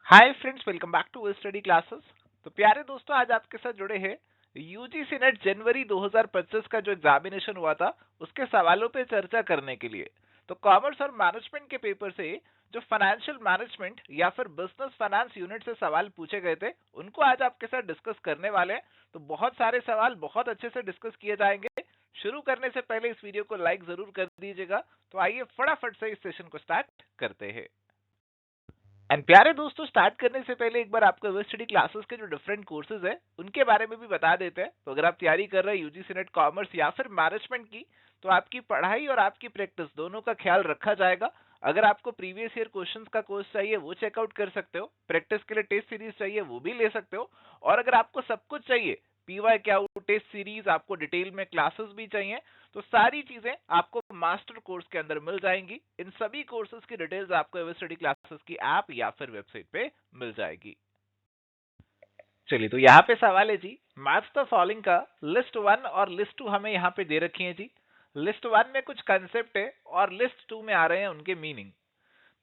Hi friends, welcome back to study classes. तो प्यारे दोस्तों, आज आपके साथ जुड़े हैं यूजीसी नेट जनवरी 2025 का जो एग्जामिनेशन हुआ था उसके सवालों पे चर्चा करने के लिए। तो कॉमर्स और मैनेजमेंट के पेपर से जो फाइनेंशियल मैनेजमेंट या फिर बिजनेस फाइनेंस यूनिट से सवाल पूछे गए थे उनको आज आपके साथ डिस्कस करने वाले हैं। तो बहुत सारे सवाल बहुत अच्छे से डिस्कस किए जाएंगे। शुरू करने से पहले इस वीडियो को लाइक जरूर कर दीजिएगा। तो आइए फटाफट से इस सेशन को स्टार्ट करते हैं। एंड प्यारे दोस्तों, स्टार्ट करने से पहले एक बार आपको वेब स्टडी क्लासेस के जो डिफरेंट कोर्सेज है उनके बारे में भी बता देते हैं। तो अगर आप तैयारी कर रहे हैं यूजीसी नेट कॉमर्स या फिर मैनेजमेंट की, तो आपकी पढ़ाई और आपकी प्रैक्टिस दोनों का ख्याल रखा जाएगा। अगर आपको प्रीवियस ईयर क्वेश्चंस का कोर्स चाहिए वो चेकआउट कर सकते हो, प्रैक्टिस के लिए टेस्ट सीरीज चाहिए वो भी ले सकते हो। और अगर आपको सब कुछ चाहिए, पीवाई क्या टेस्ट सीरीज, आपको डिटेल में क्लासेस भी चाहिए, तो सारी चीजें आपको मास्टर कोर्स के अंदर मिल जाएंगी। इन सभी कोर्सेज की डिटेल्स आपको एवर स्टडी क्लासेस की ऐप या फिर वेबसाइट पे मिल जाएगी। चलिए, तो यहाँ पे सवाल है जी, मैथ्स द फॉलोइंग का लिस्ट 1 और लिस्ट 2 हमें यहाँ पे दे रखी है जी। लिस्ट 1 में कुछ कंसेप्ट है और लिस्ट 2 में आ रहे हैं उनके मीनिंग।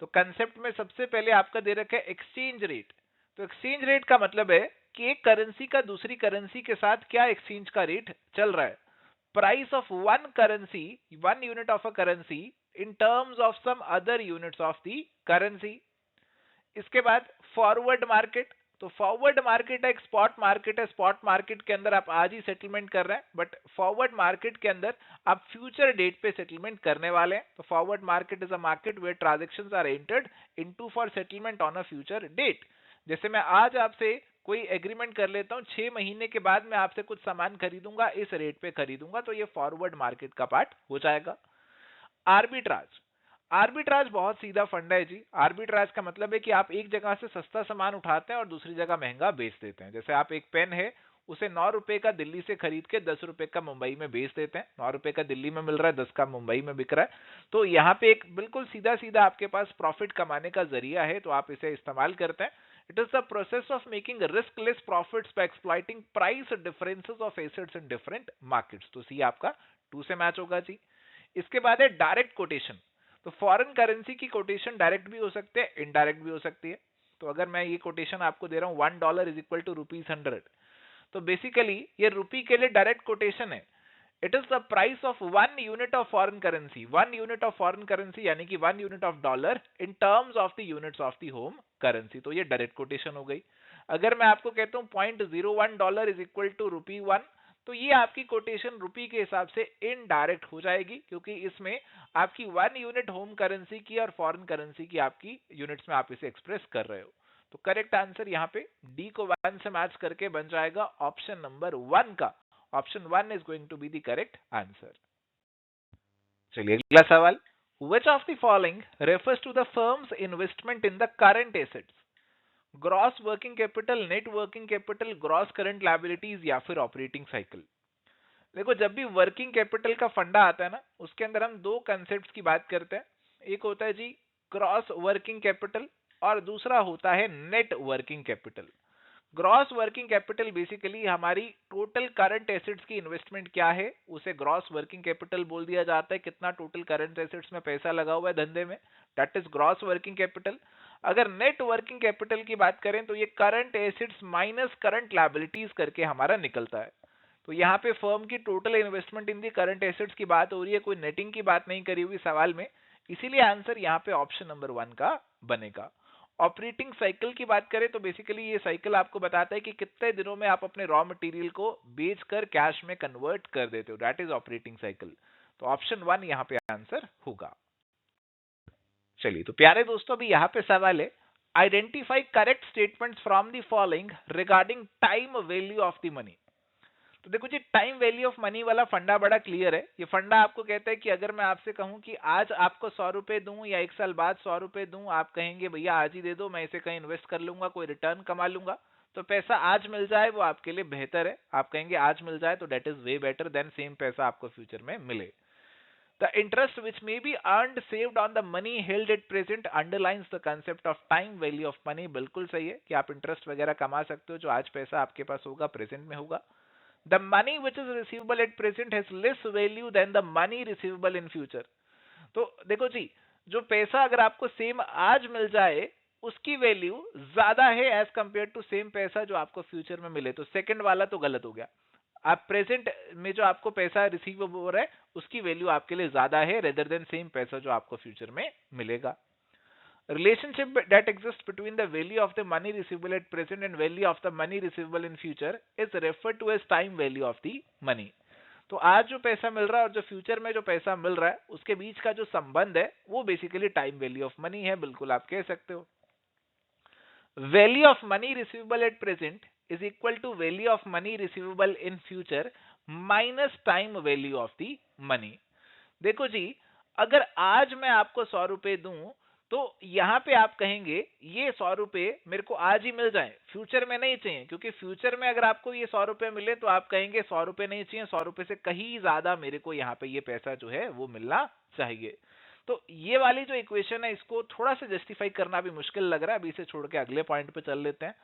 तो कंसेप्ट में सबसे पहले आपका दे रखा है एक्सचेंज रेट। तो एक्सचेंज रेट का मतलब है कि एक करेंसी का दूसरी करेंसी के साथ क्या एक्सचेंज का रेट चल रहा है। Price of one currency, one unit of a currency in terms of some other units of the currency. इसके बाद फॉरवर्ड मार्केट। तो फॉरवर्ड मार्केट एक स्पॉट मार्केट है। स्पॉट मार्केट के अंदर आप आज ही सेटलमेंट कर रहे हैं, बट फॉरवर्ड मार्केट के अंदर आप फ्यूचर डेट पे सेटलमेंट करने वाले हैं। तो forward market is a market where transactions are entered into for settlement on a future date. जैसे मैं आज आपसे कोई एग्रीमेंट कर लेता हूं, 6 महीने के बाद मैं आपसे कुछ सामान खरीदूंगा, इस रेट पे खरीदूंगा, तो ये फॉरवर्ड मार्केट का पार्ट हो जाएगा। आर्बिट्राज। आर्बिट्राज बहुत सीधा फंडा है जी। आर्बिट्राज का मतलब है कि आप एक जगह से सस्ता सामान उठाते हैं और दूसरी जगह महंगा बेच देते हैं। जैसे आप एक पेन है, उसे 9 रुपए का दिल्ली से खरीद के 10 रुपए का मुंबई में बेच देते हैं। 9 रुपए का दिल्ली में मिल रहा है, 10 का मुंबई में बिक रहा है। तो यहाँ पे एक बिल्कुल सीधा सीधा आपके पास प्रॉफिट कमाने का जरिया है, तो आप इसे इस्तेमाल करते हैं। It is the process of making risk less profits by exploiting price differences of assets in different markets. तो सी आपका 2 से मैच होगा जी। इसके बाद है डायरेक्ट कोटेशन। तो फॉरेन करेंसी की कोटेशन डायरेक्ट भी हो सकते हैं, इनडायरेक्ट भी हो सकती है। तो अगर मैं ये कोटेशन आपको दे रहा हूं, $1 इज इक्वल टू ₹100, तो बेसिकली ये रुपी के लिए डायरेक्ट कोटेशन है। It is the price of one unit of foreign currency, one unit of foreign currency यानी कि one unit of dollar in terms of the units of the home currency. तो ये direct quotation हो गई। अगर मैं आपको कहता हूं $0.01 इज इक्वल टू ₹1, तो ये आपकी कोटेशन रुपी के हिसाब से इनडायरेक्ट हो जाएगी, क्योंकि इसमें आपकी वन यूनिट होम करेंसी की और फॉरेन करेंसी की आपकी यूनिट्स में आप इसे एक्सप्रेस कर रहे हो। तो करेक्ट आंसर यहाँ पे डी को 1 से मैच करके बन जाएगा ऑप्शन नंबर 1 का। Option 1 is going to be the correct answer. चलिए अगला सवाल, which of the following refers to the firm's investment in the current assets? Gross working capital, net working capital, gross current liabilities या फिर operating cycle. देखो, जब भी working capital का फंडा आता है ना, उसके अंदर हम दो कंसेप्ट की बात करते हैं। एक होता है जी ग्रॉस वर्किंग कैपिटल और दूसरा होता है net working capital. Gross working capital basically हमारी टोटल करंट एसेट्स की इन्वेस्टमेंट क्या है, उसे ग्रॉस वर्किंग कैपिटल बोल दिया जाता है। कितना टोटल करंट एसेट्स में पैसा लगा हुआ है धंधे में, that is gross working capital. अगर नेट वर्किंग कैपिटल की बात करें तो ये current assets minus current liabilities करके हमारा निकलता है। तो यहाँ पे फर्म की टोटल इन्वेस्टमेंट इन दी करंट एसेट्स की बात हो रही है, कोई नेटिंग की बात नहीं करी हुई सवाल में। इसीलिए आंसर यहाँ पे ऑप्शन नंबर 1 का बनेगा। ऑपरेटिंग साइकिल की बात करें तो बेसिकली ये साइकिल आपको बताता है कि कितने दिनों में आप अपने रॉ मटेरियल को बेचकर कैश में कन्वर्ट कर देते हो, दैट इज ऑपरेटिंग साइकिल। तो ऑप्शन 1 यहाँ पे आंसर होगा। चलिए, तो प्यारे दोस्तों अभी यहाँ पे सवाल है, identify correct statements from the following regarding time value of the money. तो देखो जी, टाइम वैल्यू ऑफ मनी वाला फंडा बड़ा क्लियर है। ये फंडा आपको कहता है कि अगर मैं आपसे कहूं कि आज आपको 100 रुपए दूं या 1 साल बाद 100 रुपए दूं, आप कहेंगे भैया आज ही दे दो, मैं इसे कहीं इन्वेस्ट कर लूंगा, कोई रिटर्न कमा लूंगा। तो पैसा आज मिल जाए वो आपके लिए बेहतर है। आप कहेंगे आज मिल जाए, तो that is way better than same पैसा आपको फ्यूचर में मिले। The interest which may be earned saved on the money held at present underlines the concept of time value of money. बिल्कुल सही है कि आप इंटरेस्ट वगैरह कमा सकते हो, जो आज पैसा आपके पास होगा प्रेजेंट में होगा। The money which is receivable at present has less value than the money receivable in future. तो देखो जी, जो पैसा अगर आपको सेम आज मिल जाए उसकी वैल्यू ज्यादा है एज कंपेयर टू सेम पैसा जो आपको फ्यूचर में मिले, तो सेकंड वाला तो गलत हो गया। आप प्रेजेंट में जो आपको पैसा रिसीव हो रहा है उसकी वैल्यू आपके लिए ज्यादा है रेदर देन सेम पैसा जो आपको फ्यूचर में मिलेगा। Relationship that exists between the value of the money receivable at present and value of the money receivable in future is referred to as time value of the money। तो आज जो पैसा मिल रहा है और जो फ्यूचर में जो पैसा मिल रहा है उसके बीच का जो संबंध है वो basically time value of money है, बिल्कुल आप कह सकते हो। Value of money receivable at present is equal to value of money receivable in future minus time value of the money. देखो जी, अगर आज मैं आपको 100 रुपए दूं तो यहां पे आप कहेंगे ये 100 रुपए मेरे को आज ही मिल जाए, फ्यूचर में नहीं चाहिए, क्योंकि फ्यूचर में अगर आपको ये 100 रुपए मिले तो आप कहेंगे 100 रुपए नहीं चाहिए, 100 रुपए से कहीं ज्यादा मेरे को यहाँ पे ये पैसा जो है वो मिलना चाहिए। तो ये वाली जो इक्वेशन है इसको थोड़ा सा जस्टिफाई करना भी मुश्किल लग रहा है, अभी इसे छोड़ के अगले पॉइंट पे चल लेते हैं।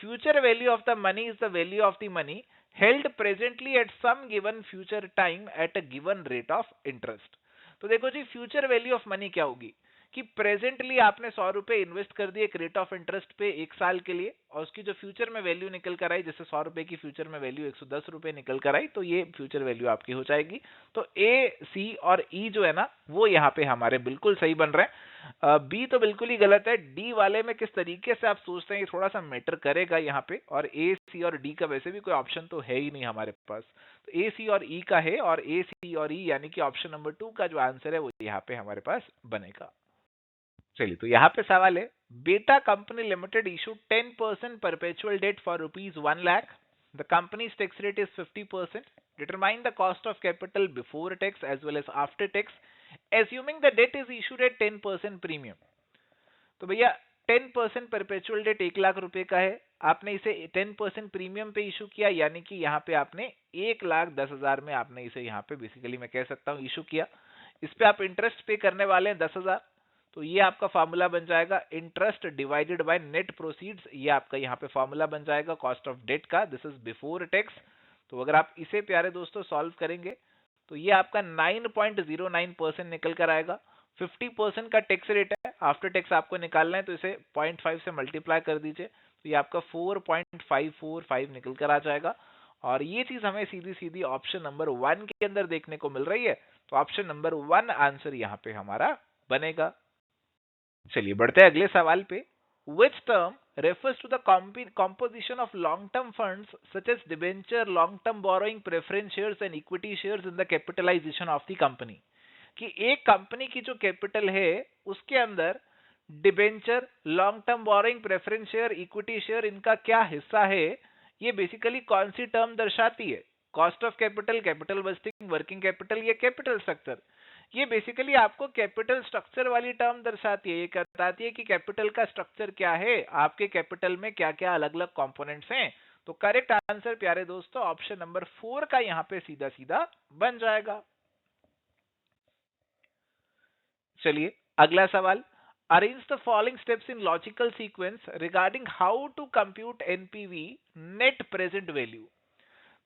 Future value of the money is the value of the money held presently at some given future time at a given rate of interest. तो देखो जी, फ्यूचर वैल्यू ऑफ मनी क्या होगी कि प्रेजेंटली आपने 100 रुपए इन्वेस्ट कर दिए एक रेट ऑफ इंटरेस्ट पे 1 साल के लिए, और उसकी जो फ्यूचर में वैल्यू निकल कर आई, जैसे 100 रुपए की फ्यूचर में वैल्यू 110 रुपए निकल कर आई, तो ये फ्यूचर वैल्यू आपकी हो जाएगी। तो ए, सी और ई जो है ना वो यहाँ पे हमारे बिल्कुल सही बन रहे हैं। बी तो बिल्कुल ही गलत है। डी वाले में किस तरीके से आप सोचते हैं ये थोड़ा सा मैटर करेगा यहाँ पे, और ए, सी और डी का वैसे भी कोई ऑप्शन तो है ही नहीं हमारे पास, तो ए, सी और ई का है, और ए, सी और ई यानी कि ऑप्शन नंबर 2 का जो आंसर है वो यहाँ पे हमारे पास बनेगा। चलिए, तो यहाँ पे सवाल है, बेटा company limited issue 10% perpetual debt for ₹1 lakh, the companies tax rate is 50%, determine the cost of capital before tax as well as after tax assuming the debt is issued at 10% premium. तो भैया 10% perpetual date 1 lakh रुपए का है, आपने इसे 10% premium पे issue किया, यानी कि यहाँ पे आपने 1,10,000 में आपने इसे यहाँ पे बेसिकली मैं कह सकता हूँ इशू किया। इस पे आप इंटरेस्ट पे करने वाले हैं 10,000, तो ये आपका फार्मूला बन जाएगा interest divided by net proceeds, ये आपका यहाँ पे फार्मूला बन जाएगा कॉस्ट ऑफ डेट का, दिस इज बिफोर टैक्स। तो अगर आप इसे प्यारे दोस्तों सॉल्व करेंगे तो ये आपका 9.09% निकल कर आएगा। 50% का टैक्स रेट है, आफ्टर टैक्स आपको निकालना है तो इसे 0.5 से मल्टीप्लाई कर दीजिए, तो ये आपका 4.545 निकल कर आ जाएगा। और ये चीज हमें सीधी सीधी ऑप्शन नंबर 1 के अंदर देखने को मिल रही है, तो ऑप्शन नंबर 1 आंसर यहाँ पे हमारा बनेगा। चलिए बढ़ते हैं अगले सवाल पे। Which term refers to the composition of long-term funds such as debenture, long-term borrowing, preference shares and equity shares in the capitalization of the company? कि एक कंपनी की जो कैपिटल है उसके अंदर debenture, long term borrowing, preference share, equity share, इनका क्या हिस्सा है, ये बेसिकली कौन सी टर्म दर्शाती है? Cost of capital, capital budgeting, working capital, ये कैपिटल स्ट्रक्चर। ये बेसिकली आपको कैपिटल स्ट्रक्चर वाली टर्म दर्शाती है, ये बताती है कि कैपिटल का स्ट्रक्चर क्या है, आपके कैपिटल में क्या क्या अलग अलग कंपोनेंट्स हैं। तो करेक्ट आंसर प्यारे दोस्तों ऑप्शन नंबर 4 का यहाँ पे सीधा सीधा बन जाएगा। चलिए अगला सवाल, arrange the following steps in logical sequence regarding how to compute NPV net present value.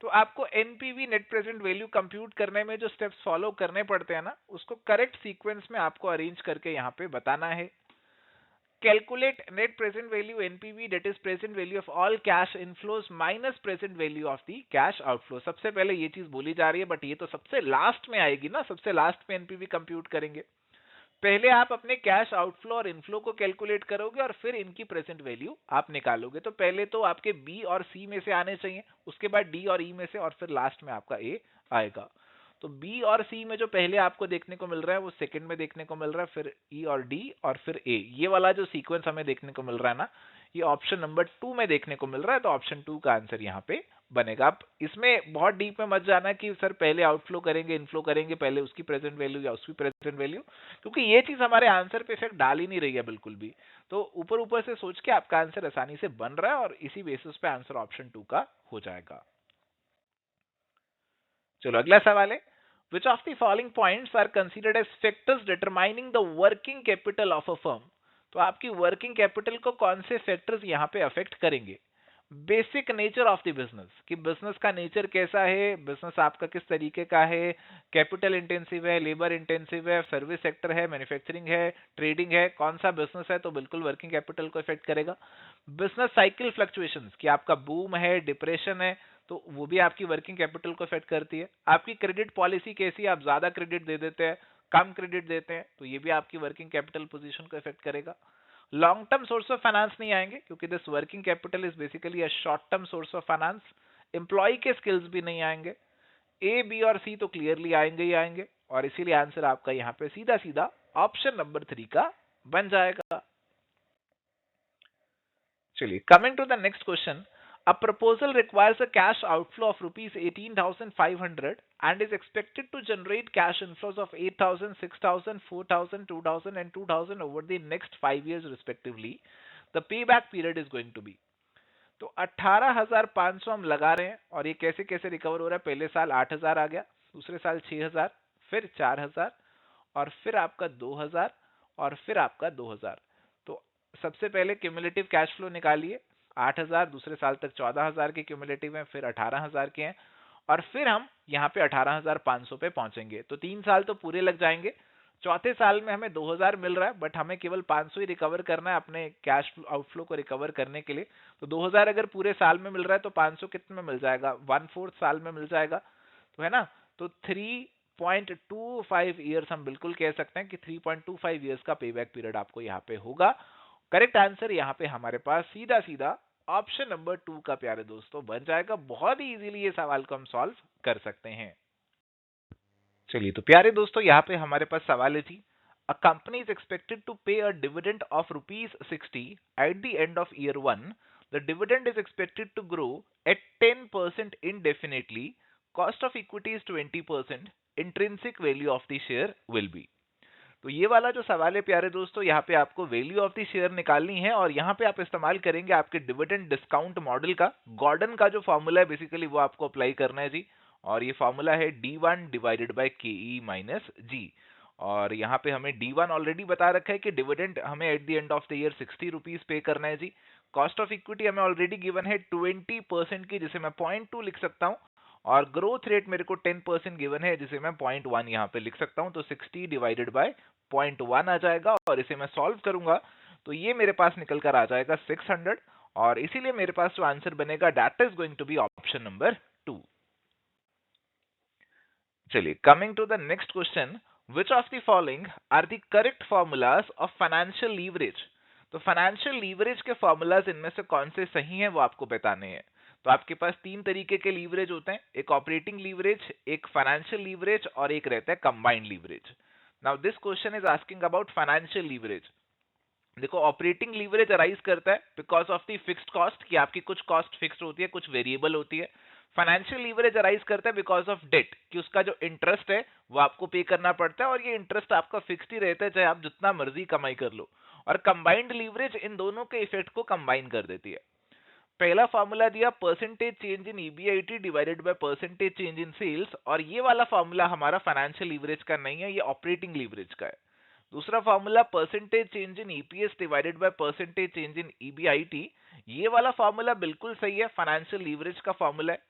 तो आपको NPV net present value compute करने में जो स्टेप्स फॉलो करने पड़ते हैं ना, उसको करेक्ट सीक्वेंस में आपको अरेंज करके यहाँ पे बताना है। Calculate net present value NPV, that is present value of all cash inflows minus present value of the cash outflow. सबसे पहले ये चीज बोली जा रही है, बट ये तो सबसे लास्ट में आएगी ना, सबसे लास्ट में एनपीवी कंप्यूट करेंगे। पहले आप अपने कैश आउटफ्लो और इनफ्लो को कैलकुलेट करोगे और फिर इनकी प्रेजेंट वैल्यू आप निकालोगे। तो पहले तो आपके बी और सी में से आने चाहिए, उसके बाद डी और ई में से, और फिर लास्ट में आपका ए आएगा। तो बी और सी में जो पहले आपको देखने को मिल रहा है वो सेकंड में देखने को मिल रहा है, फिर ई और डी और फिर ए, ये वाला जो सीक्वेंस हमें देखने को मिल रहा है ना, ये ऑप्शन नंबर 2 में देखने को मिल रहा है। तो ऑप्शन 2 का आंसर यहाँ पे बनेगा। आप इसमें बहुत डीप में मत जाना कि सर पहले आउटफ्लो करेंगे, इनफ्लो करेंगे, पहले उसकी प्रेजेंट वैल्यू या उसकी प्रेजेंट वैल्यू, क्योंकि ये चीज हमारे आंसर पे इफेक्ट डाल ही नहीं रही है बिल्कुल भी। तो ऊपर ऊपर से सोच के आपका आंसर आसानी से बन रहा है और इसी बेसिस पे आंसर ऑप्शन 2 का हो जाएगा। चलो अगला सवाल है, which of the following points are considered as factors determining the working capital of a firm? तो आपकी वर्किंग कैपिटल को कौन से फैक्टर्स यहाँ पे अफेक्ट करेंगे? Basic nature of the business, कि बिजनेस का नेचर कैसा है, बिजनेस आपका किस तरीके का है, कैपिटल इंटेंसिव है, लेबर इंटेंसिव है, सर्विस सेक्टर है, मैन्युफैक्चरिंग है, ट्रेडिंग है, कौन सा बिजनेस है, तो बिल्कुल वर्किंग कैपिटल को इफेक्ट करेगा। बिजनेस साइकिल फ्लक्चुएशंस, कि आपका बूम है, डिप्रेशन है, तो वो भी आपकी वर्किंग कैपिटल को इफेक्ट करती है। आपकी क्रेडिट पॉलिसी कैसी है, आप ज्यादा क्रेडिट दे देते हैं, कम क्रेडिट देते हैं, तो ये भी आपकी वर्किंग कैपिटल पोजीशन को इफेक्ट करेगा। Long term source of finance नहीं आएंगे, क्योंकि this working capital is basically a short term source of finance. Employ के स्किल्स भी नहीं आएंगे। ए, बी और सी तो क्लियरली आएंगे ही आएंगे, और इसीलिए आंसर आपका यहाँ पे सीधा सीधा ऑप्शन नंबर 3 का बन जाएगा। चलिए, coming to the next question. A proposal requires a cash outflow of rupees 18,500 and is expected to generate cash inflows of 8,000, 6,000, 4,000, 2,000 and 2,000 over the next 5 years respectively. The payback period is going to be. तो 18,500 हम लगा रहे हैं, और ये कैसे कैसे recover हो रहा है। पहले साल 8,000 आ गया, दूसरे साल 6,000, फिर 4,000, और फिर आपका 2,000, और फिर आपका 2,000। तो सबसे पहले क्यूमुलेटिव कैश फ्लो निकालिए। 8,000 दूसरे साल तक 14,000 के क्यूमुलेटिव हैं, फिर 18,000 के हैं, और फिर हम यहाँ पे 18,500 पे पहुंचेंगे। तो 3 साल तो पूरे लग जाएंगे। चौथे साल में हमें 2,000 मिल रहा है, बट हमें केवल 500 ही रिकवर करना है अपने कैश आउटफ्लो को रिकवर करने के लिए। तो 2,000 अगर पूरे साल में मिल रहा है, तो 500 कितने में मिल जाएगा, 1/4 साल में मिल जाएगा, तो है ना। तो 3.25 ईयर्स हम बिल्कुल कह सकते हैं कि 3.25 ईयर्स का पेबैक पीरियड आपको यहाँ पे होगा। करेक्ट आंसर यहाँ पे हमारे पास सीधा सीधा ऑप्शन नंबर 2 का प्यारे दोस्तों बन जाएगा। बहुत ही इजीली ये सवाल को हम सॉल्व कर सकते हैं। चलिए, तो प्यारे दोस्तों यहाँ पे हमारे पास सवाल है जी। A company is expected to pay a dividend of ₹60 at the end of year 1। The dividend is expected to grow at 10% indefinitely. Cost of equity is 20%. Intrinsic value of the share will be. तो ये वाला जो सवाल है प्यारे दोस्तों, यहाँ पे आपको वैल्यू ऑफ द शेयर निकालनी है, और यहाँ पे आप इस्तेमाल करेंगे आपके डिविडेंड डिस्काउंट मॉडल का। गॉर्डन का जो फॉर्मूला है बेसिकली वो आपको अप्लाई करना है जी, और ये फॉर्मूला है D1 divided by KE minus g. और यहाँ पे हमें D1 ऑलरेडी बता रखा है कि डिविडेंड हमें eight the end of the year 60 rupees पे करना है जी। कॉस्ट ऑफ इक्विटी हमें ऑलरेडी गिवन है 20% की, जिसे मैं 0.2 लिख सकता हूँ, और ग्रोथ रेट मेरे को 10% गिवन है, जिसे मैं 0.1 यहाँ पे लिख सकता हूँ। तो 60 डिवाइडेड बाय 0.1 आ जाएगा, और इसे मैं सॉल्व करूंगा तो ये मेरे पास निकल कर आ जाएगा 600, और इसीलिए मेरे पास जो आंसर बनेगा that is going to be option number 2। चलिए, coming to the next question. Which of the following are the correct formulas of financial leverage. तो फाइनेंशियल लीवरेज के फॉर्मूलाज इनमें से कौन से सही हैं वो आपको बताने हैं। तो आपके पास 3 तरीके के लीवरेज होते हैं, एक ऑपरेटिंग लीवरेज, एक फाइनेंशियल लीवरेज, और एक रहता है combined leverage. Now this question is asking about financial leverage. देखो, ऑपरेटिंग लीवरेज अराइज करता है because of the fixed cost, कि आपकी कुछ कॉस्ट फिक्स्ड होती है, कुछ वेरिएबल होती है। फाइनेंशियल लीवरेज अराइज करता है बिकॉज ऑफ डेट, कि उसका जो इंटरेस्ट है वो आपको पे करना पड़ता है, और ये इंटरेस्ट आपका फिक्स्ड ही रहता है, चाहे आप जितना मर्जी कमाई कर लो। और कंबाइंड लीवरेज इन दोनों के इफेक्ट को कंबाइन कर देती है। पहला फॉर्मूला दिया percentage change in EBIT divided by percentage change in sales, और ये वाला फॉर्मूला हमारा फाइनेंशियल लीवरेज का नहीं है, ये ऑपरेटिंग लीवरेज का है। दूसरा formula percentage change in EPS divided by percentage change in EBIT, ये वाला फॉर्मूला बिल्कुल सही है, फाइनेंशियल लीवरेज का फॉर्मूला है।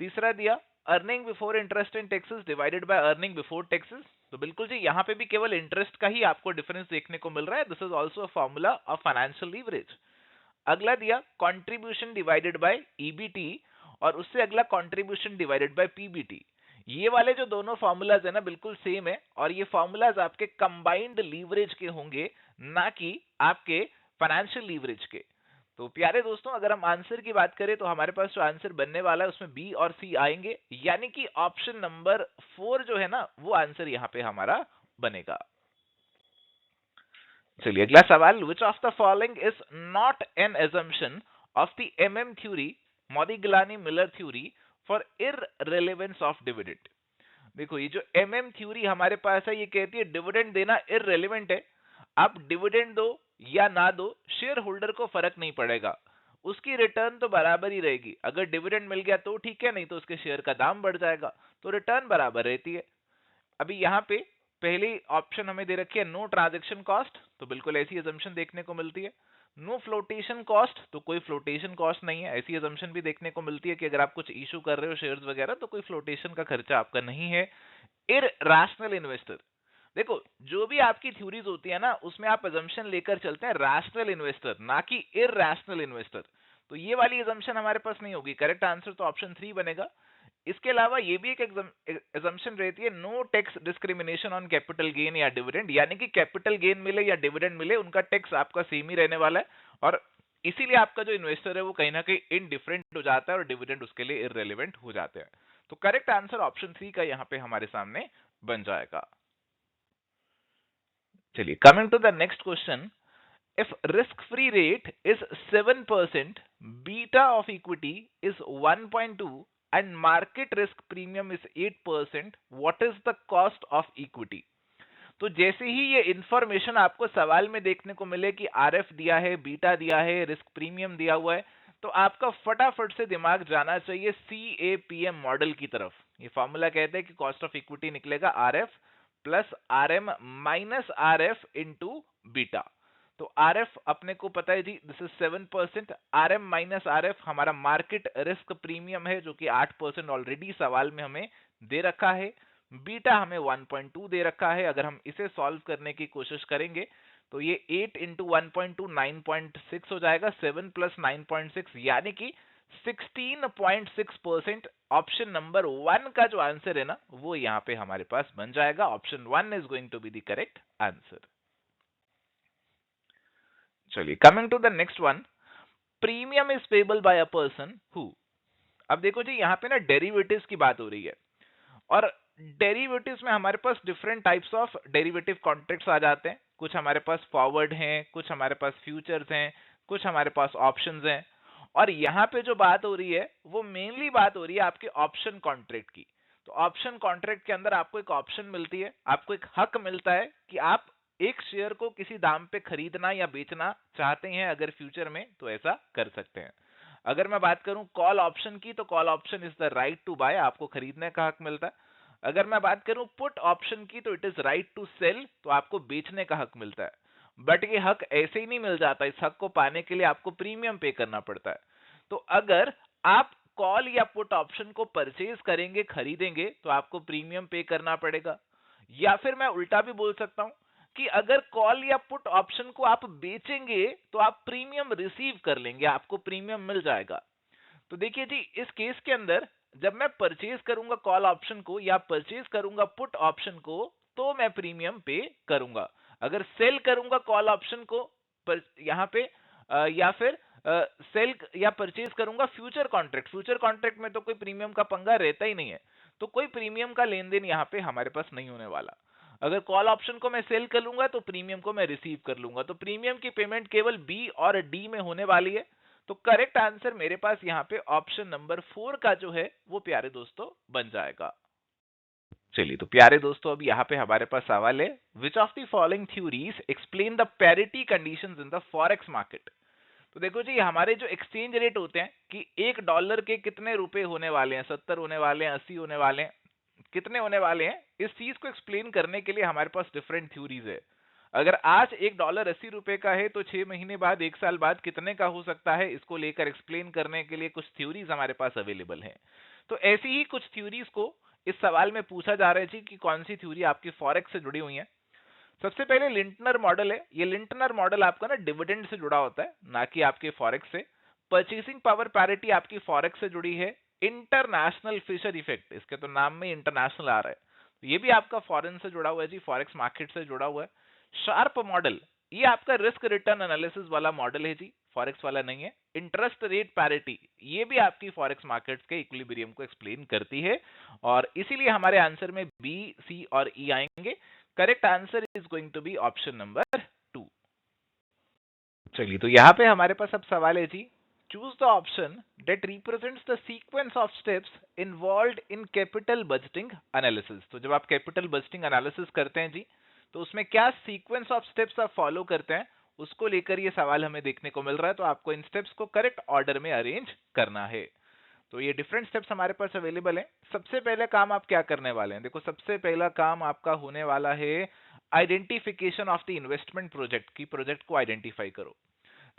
तीसरा दिया earning before interest and taxes divided by earning before taxes, तो बिल्कुल जी यहाँ पे भी केवल इंटरेस्ट का ही आपको डिफरेंस देखने को मिल रहा है, this is also a formula of financial leverage. अगला दिया कंट्रीब्यूशन डिवाइडेड बाय ईबीटी, और उससे अगला कंट्रीब्यूशन डिवाइडेड बाय पीबीटी। ये वाले जो दोनों फॉर्मूलाज है ना बिल्कुल सेम है, और ये फॉर्मूलाज आपके कंबाइंड लीवरेज के होंगे, ना कि आपके फाइनेंशियल लीवरेज के। तो प्यारे दोस्तों, अगर हम आंसर की बात करें तो हमारे पास जो आंसर बनने वाला है उसमें बी और सी आएंगे, यानी कि ऑप्शन नंबर 4 जो है ना वो आंसर यहाँ पे हमारा बनेगा। चलिए, अगला सवाल। Which of the following is not an assumption of the MM theory, Modigliani Miller theory for irrelevance of dividend. देखो, ये जो एमएम थ्योरी हमारे पास है ये कहती है डिविडेंड देना इररिलेवेंट है। आप डिविडेंड दो या ना दो, शेयर होल्डर को फर्क नहीं पड़ेगा, उसकी रिटर्न तो बराबर ही रहेगी। अगर डिविडेंड मिल गया तो ठीक है, नहीं तो उसके शेयर का दाम बढ़ जाएगा, तो रिटर्न बराबर रहती है। अभी यहाँ पे पहली ऑप्शन हमें दे रखी है नो ट्रांजैक्शन कॉस्ट, तो बिल्कुल ऐसी अजम्पशन देखने को मिलती है। नो फ्लोटेशन कॉस्ट, तो कोई फ्लोटेशन कॉस्ट नहीं है। ऐसी अजम्पशन भी देखने को मिलती है कि अगर आप कुछ इशू कर रहे हो शेयर्स वगैरह तो कोई फ्लोटेशन का खर्चा आपका नहीं है। इरैशनल इन्वेस्टर, देखो जो भी आपकी थ्योरीज होती है ना उसमें आप अजम्पशन लेकर चलते हैं रैशनल इन्वेस्टर ना कि इरैशनल इन्वेस्टर, तो ये वाली अजम्पशन हमारे पास नहीं होगी। करेक्ट आंसर तो ऑप्शन 3 बनेगा। इसके अलावा ये भी एक अजम्पशन रहती है, no tax discrimination on capital gain या डिविडेंड, यानी कि कैपिटल गेन मिले या डिविडेंड मिले उनका टैक्स आपका सेम ही रहने वाला है, और इसीलिए आपका जो इन्वेस्टर है वो कहीं ना कहीं इनडिफरेंट हो जाता है और डिविडेंड उसके लिए इररेलेवेंट हो जाते हैं। तो करेक्ट आंसर ऑप्शन 3 का यहाँ पे हमारे सामने बन जाएगा। चलिए, coming to the next question, if risk free rate is 7%, beta of equity is 1.2 and market risk premium is 8%, what is the cost of equity? तो जैसे ही ये इंफॉर्मेशन आपको सवाल में देखने को मिले कि आरएफ दिया है, बीटा दिया है, रिस्क प्रीमियम दिया हुआ है, तो आपका फटाफट से दिमाग जाना चाहिए CAPM मॉडल की तरफ। ये फॉर्मूला कहते हैं कि कॉस्ट ऑफ इक्विटी निकलेगा RF plus RM minus RF into beta. तो आरएफ अपने को पता है जी, this is 7%, RM minus RF हमारा मार्केट रिस्क प्रीमियम है जो कि 8% ऑलरेडी सवाल में हमें दे रखा है, बीटा हमें 1.2 दे रखा है। अगर हम इसे सॉल्व करने की कोशिश करेंगे तो ये 8 इंटू 1.2 9.6 हो जाएगा, 7 प्लस 9.6 यानी कि 16.6%। ऑप्शन नंबर 1 का जो आंसर है ना वो यहाँ पे हमारे पास बन जाएगा। Option 1 is going to be the correct answer. चलिए, coming to the next one, premium is payable by a person who. अब देखो जी यहाँ पे ना डेरिवेटिव्स की बात हो रही है, और डेरिवेटिव्स में हमारे पास different types of derivative contracts आ जाते हैं। कुछ हमारे पास फॉरवर्ड हैं, कुछ हमारे पास फ्यूचर्स हैं, कुछ हमारे पास ऑप्शंस हैं, और यहाँ पे जो बात हो रही है वो मेनली बात हो रही है आपके ऑप्शन कॉन्ट्रैक्ट की। तो ऑप्शन कॉन्ट्रैक्ट के अंदर आपको एक ऑप्शन मिलती है, आपको एक हक मिलता है कि आप एक शेयर को किसी दाम पे खरीदना या बेचना चाहते हैं अगर फ्यूचर में, तो ऐसा कर सकते हैं। अगर मैं बात करूं कॉल ऑप्शन की, तो call option is the right to buy, आपको खरीदने का हक मिलता है। अगर मैं बात करूं पुट ऑप्शन की, तो it is right to sell, तो आपको बेचने का हक मिलता है। बट ये हक ऐसे ही नहीं मिल जाता, इस हक को पाने के लिए आपको प्रीमियम पे करना पड़ता है। तो अगर आप कॉल या पुट ऑप्शन को परचेज करेंगे, खरीदेंगे, तो आपको प्रीमियम पे करना पड़ेगा। या फिर मैं उल्टा भी बोल सकता हूं कि अगर कॉल या पुट ऑप्शन को आप बेचेंगे तो आप प्रीमियम रिसीव कर लेंगे, आपको प्रीमियम मिल जाएगा। तो देखिए जी, इस केस के अंदर जब मैं परचेज करूंगा कॉल ऑप्शन को या परचेज करूंगा पुट ऑप्शन को, तो मैं प्रीमियम पे करूंगा। अगर सेल करूंगा कॉल ऑप्शन को यहां पे या फिर सेल या परचेज करूंगा फ्यूचर कॉन्ट्रैक्ट, फ्यूचर कॉन्ट्रैक्ट में तो कोई प्रीमियम का पंगा रहता ही नहीं है, तो कोई प्रीमियम का लेन देन यहां पे हमारे पास नहीं होने वाला। अगर कॉल ऑप्शन को मैं सेल कर लूंगा तो प्रीमियम को मैं रिसीव कर लूंगा, तो प्रीमियम की पेमेंट केवल बी और डी में होने वाली है। तो करेक्ट आंसर मेरे पास यहाँ पे ऑप्शन नंबर 4 का जो है वो प्यारे दोस्तों बन जाएगा। चलिए, तो प्यारे दोस्तों अब यहाँ पे हमारे पास सवाल है, विच of the following theories explain the parity conditions in the forex market. तो देखो जी, हमारे जो एक्सचेंज रेट होते हैं कि $1 के कितने रुपए होने वाले हैं, 70 होने वाले हैं, 80 होने वाले हैं, कितने होने वाले हैं, इस चीज को एक्सप्लेन करने के लिए हमारे पास डिफरेंट थ्योरीज है। अगर आज $1 80 का है तो 6 महीने बाद, 1 साल बाद कितने का हो सकता है, इसको लेकर एक्सप्लेन करने के लिए कुछ थ्योरीज हमारे पास अवेलेबल है। तो ऐसी ही कुछ थ्योरीज को इस सवाल में पूछा जा रहा है कि कौन सी थ्योरी आपकी फॉरेक्स से जुड़ी हुई है। सबसे पहले लिंटनर मॉडल है। ये लिंटनर मॉडल आपका ना डिविडेंड से जुड़ा होता है, ना कि आपके फॉरेक्स से। परचेसिंग पावर पैरिटी आपकी फॉरेक्स से जुड़ी है। इंटरनेशनल फिशर इफेक्ट, इसके तो नाम में इंटरनेशनल आ रहा है, तो ये भी आपका फॉरेन से जुड़ा हुआ है जी, फॉरेक्स मार्केट से जुड़ा हुआ है। शार्प मॉडल, ये आपका रिस्क रिटर्न एनालिसिस वाला मॉडल है जी, फॉरेक्स वाला नहीं है। इंटरेस्ट रेट पैरिटी, ये भी आपकी फॉरेक्स मार्केट्स के इक्विलिब्रियम को एक्सप्लेन करती है, और इसीलिए हमारे आंसर में बी, सी और ई आएंगे। Correct answer is going to be option number 2। चलिए, तो यहां पे हमारे पास अब सवाल है जी, choose the option that represents the sequence of steps involved in capital budgeting analysis. तो जब आप कैपिटल बजटिंग एनालिसिस करते हैं जी, तो उसमें क्या सीक्वेंस ऑफ स्टेप्स आप फॉलो करते हैं, उसको लेकर ये सवाल हमें देखने को मिल रहा है। तो आपको इन स्टेप्स को करेक्ट ऑर्डर में अरेंज करना है। तो ये डिफरेंट स्टेप्स हमारे पास अवेलेबल है। सबसे पहले काम आप क्या करने वाले हैं, देखो सबसे पहला काम आपका होने वाला है identification of the investment project, की प्रोजेक्ट को आइडेंटिफाई करो।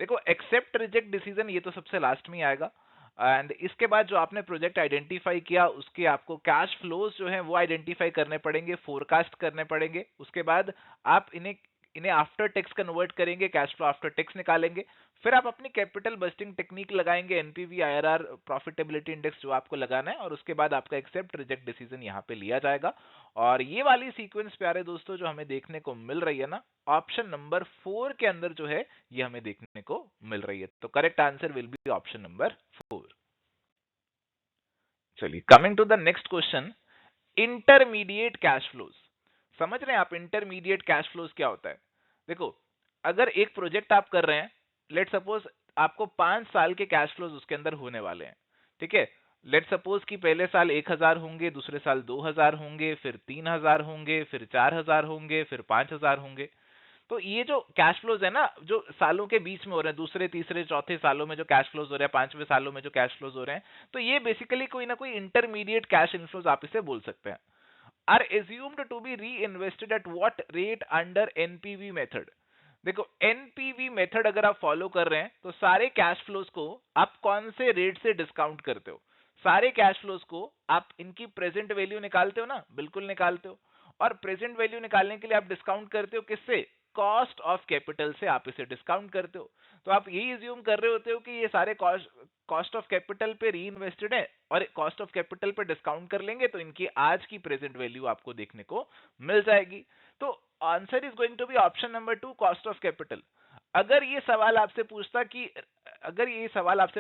देखो एक्सेप्ट रिजेक्ट डिसीजन ये तो सबसे लास्ट में ही आएगा, एंड इसके बाद जो आपने प्रोजेक्ट आइडेंटिफाई किया उसके आपको कैश फ्लोज जो है वो आइडेंटिफाई करने पड़ेंगे, फोरकास्ट करने पड़ेंगे। उसके बाद आप इन्हें इन्हें आफ्टर टैक्स कन्वर्ट करेंगे, कैश फ्लो आफ्टर टैक्स निकालेंगे। फिर आप अपनी कैपिटल बस्टिंग टेक्निक लगाएंगे, एनपीवी, आईआरआर, प्रॉफिटेबिलिटी इंडेक्स जो आपको लगाना है, और उसके बाद आपका एक्सेप्ट रिजेक्ट डिसीजन यहाँ पे लिया जाएगा। और ये वाली सीक्वेंस प्यारे दोस्तों जो हमें देखने को मिल रही है ना, ऑप्शन नंबर 4 के अंदर जो है ये हमें देखने को मिल रही है। तो correct answer will be option number 4। चलिए coming to the next question, intermediate cash flows. समझ रहे हैं आप इंटरमीडिएट कैश फ्लोज क्या होता है? देखो, अगर एक प्रोजेक्ट आप कर रहे हैं, लेट सपोज आपको 5 साल के कैश फ्लोज उसके अंदर होने वाले हैं, ठीक है। लेट सपोज कि पहले साल 1000 होंगे, दूसरे साल 2000 होंगे, फिर 3000 होंगे, फिर 4000 होंगे, फिर 5000 होंगे। तो ये जो कैश फ्लोज है ना, जो सालों के बीच में हो रहे हैं, दूसरे तीसरे चौथे सालों में जो कैश फ्लोज हो रहे हैं, 5वें सालों में जो कैश फ्लोज हो रहे हैं, तो ये बेसिकली कोई ना कोई इंटरमीडिएट कैश इनफ्लोज आप इसे बोल सकते हैं। आर एज्यूम्ड टू बी री invested at what rate under NPV method. देखो एनपीवी मेथड अगर आप फॉलो कर रहे हैं तो सारे कैश फ्लोज को आप कौन से रेट से डिस्काउंट करते हो? सारे कैश फ्लोज को आप इनकी प्रेजेंट वैल्यू निकालते हो ना, बिल्कुल निकालते हो। और प्रेजेंट वैल्यू निकालने के लिए आप डिस्काउंट करते हो किससे? कॉस्ट ऑफ कैपिटल से आप इसे डिस्काउंट करते हो। तो आप यही एज्यूम कर रहे होते हो कि ये सारे कॉस्ट ऑफ कैपिटल पे री इन्वेस्टेड है, और कॉस्ट ऑफ कैपिटल पे डिस्काउंट कर लेंगे तो इनकी आज की प्रेजेंट वैल्यू आपको देखने को मिल जाएगी। तो answer is going to be option number 2, cost of capital. अगर ये सवाल आपसे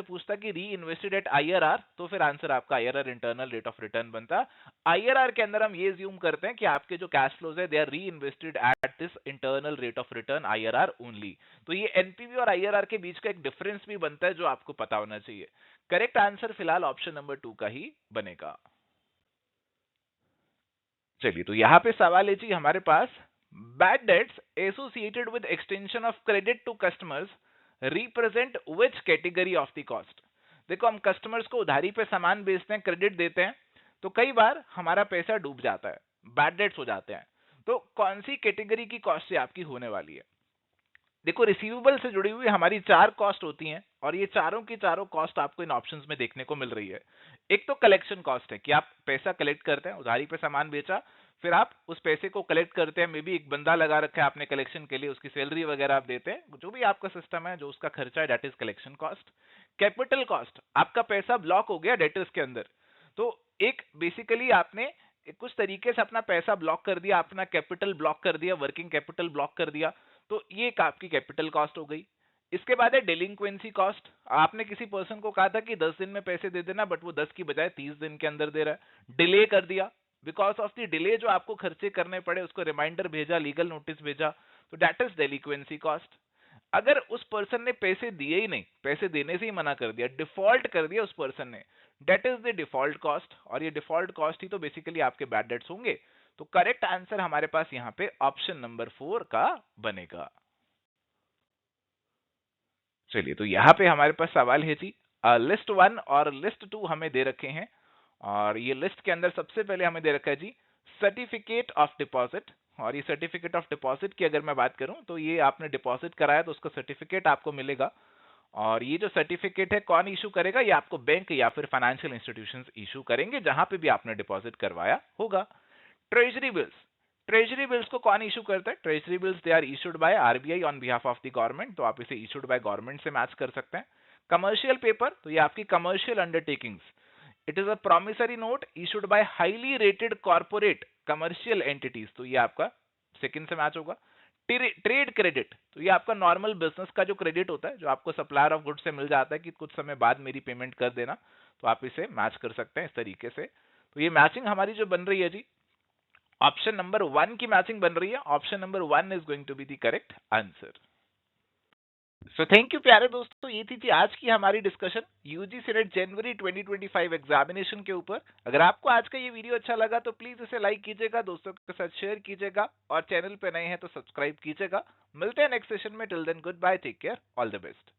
पूछता कि री इन्वेस्टेड एट आईआरआर, तो फिर आंसर आपका IRR internal rate of return बनता। आईआरआर के अंदर हम ये ज्यूम करते हैं कि आपके जो कैश फ्लोज है दे आर री invested at this internal rate of return IRR only. तो ये एनपीवी और आईआरआर के बीच का एक डिफरेंस भी बनता है जो आपको पता होना चाहिए। करेक्ट आंसर फिलहाल ऑप्शन नंबर 2 का ही बनेगा। चलिए तो यहां पे सवाल है जी हमारे पास, bad debts associated with extension of credit to customers represent which category of the cost. देखो हम कस्टमर्स को उधारी पे सामान बेचते हैं, क्रेडिट देते हैं, तो कई बार हमारा पैसा डूब जाता है, बैड डेट्स हो जाते हैं। तो कौन सी कैटेगरी की कॉस्ट से आपकी होने वाली है? देखो रिसीवेबल से जुड़ी हुई हमारी 4 कॉस्ट होती हैं, और ये चारों की चारों कॉस्ट आपको इन ऑप्शंस में देखने को मिल रही है। एक तो कलेक्शन कॉस्ट है कि आप पैसा कलेक्ट करते हैं, उधारी पे सामान बेचा, फिर आप उस पैसे को कलेक्ट करते हैं, मे बी एक बंदा लगा रखा है आपने कलेक्शन के लिए, उसकी सैलरी वगैरह आप देते हैं, जो भी आपका सिस्टम है, जो उसका खर्चा है, that is collection cost. Capital cost, आपका पैसा ब्लॉक हो गया डेटर्स के अंदर, तो एक बेसिकली आपने कुछ तरीके से अपना पैसा ब्लॉक कर दिया, अपना कैपिटल ब्लॉक कर दिया, वर्किंग कैपिटल ब्लॉक कर दिया, तो ये एक आपकी कैपिटल कॉस्ट हो गई। इसके बाद है डेलिंक्वेंसी कॉस्ट, आपने किसी पर्सन को कहा था कि 10 दिन में पैसे दे देना, बट वो 10 की बजाय 30 दिन के अंदर दे रहा है, डिले कर दिया, बिकॉज ऑफ द डिले जो आपको खर्चे करने पड़े, उसको रिमाइंडर भेजा, लीगल नोटिस भेजा, तो दैट इज डेलिक्वेंसी कॉस्ट। अगर उस पर्सन ने पैसे दिए ही नहीं, पैसे देने से ही मना कर दिया, डिफॉल्ट कर दिया उस पर्सन ने, that is the default cost, और ये डिफॉल्ट कॉस्ट ही तो बेसिकली आपके बैड डेट्स होंगे। तो करेक्ट आंसर हमारे पास यहाँ पे ऑप्शन नंबर 4 का बनेगा। चलिए तो यहाँ पे हमारे पास सवाल है जी, लिस्ट 1 और लिस्ट 2 हमें दे रखे हैं, और ये लिस्ट के अंदर सबसे पहले हमें दे रखा है जी सर्टिफिकेट ऑफ डिपॉजिट। और ये सर्टिफिकेट ऑफ डिपॉजिट की अगर मैं बात करूं तो ये आपने डिपॉजिट कराया तो उसका सर्टिफिकेट आपको मिलेगा, और ये जो सर्टिफिकेट है कौन इशू करेगा? ये आपको बैंक या फिर फाइनेंशियल इंस्टीट्यूशंस इशू करेंगे जहां पे भी आपने डिपॉजिट करवाया होगा। ट्रेजरी बिल्स, ट्रेजरी बिल्स को कौन इशू करता है? Treasury bills they are issued by RBI on behalf of the government, तो आप इसे इशूड बाय गवर्नमेंट से मैच कर सकते हैं। कमर्शियल पेपर, तो ये आपकी commercial undertakings, it is a promissory note issued by highly rated corporate commercial entities, तो ये आपका सेकंड से मैच होगा। ट्रेड क्रेडिट, तो ये आपका नॉर्मल बिजनेस का जो क्रेडिट होता है, जो आपको सप्लायर ऑफ गुड्स से मिल जाता है कि कुछ समय बाद मेरी पेमेंट कर देना, तो आप इसे मैच कर सकते हैं इस तरीके से। तो ये मैचिंग हमारी जो बन रही है जी, ऑप्शन नंबर 1 की मैचिंग बन रही है, option number 1 is going to be the correct answer. So thank you प्यारे दोस्तों, ये थी आज की हमारी डिस्कशन यूजीसी नेट जनवरी 2025 एग्जामिनेशन के ऊपर। अगर आपको आज का ये वीडियो अच्छा लगा तो प्लीज इसे लाइक कीजिएगा, दोस्तों के साथ शेयर कीजिएगा, और चैनल पे नए हैं तो सब्सक्राइब कीजिएगा। मिलते हैं नेक्स्ट सेशन में, till then goodbye, take care, all the best.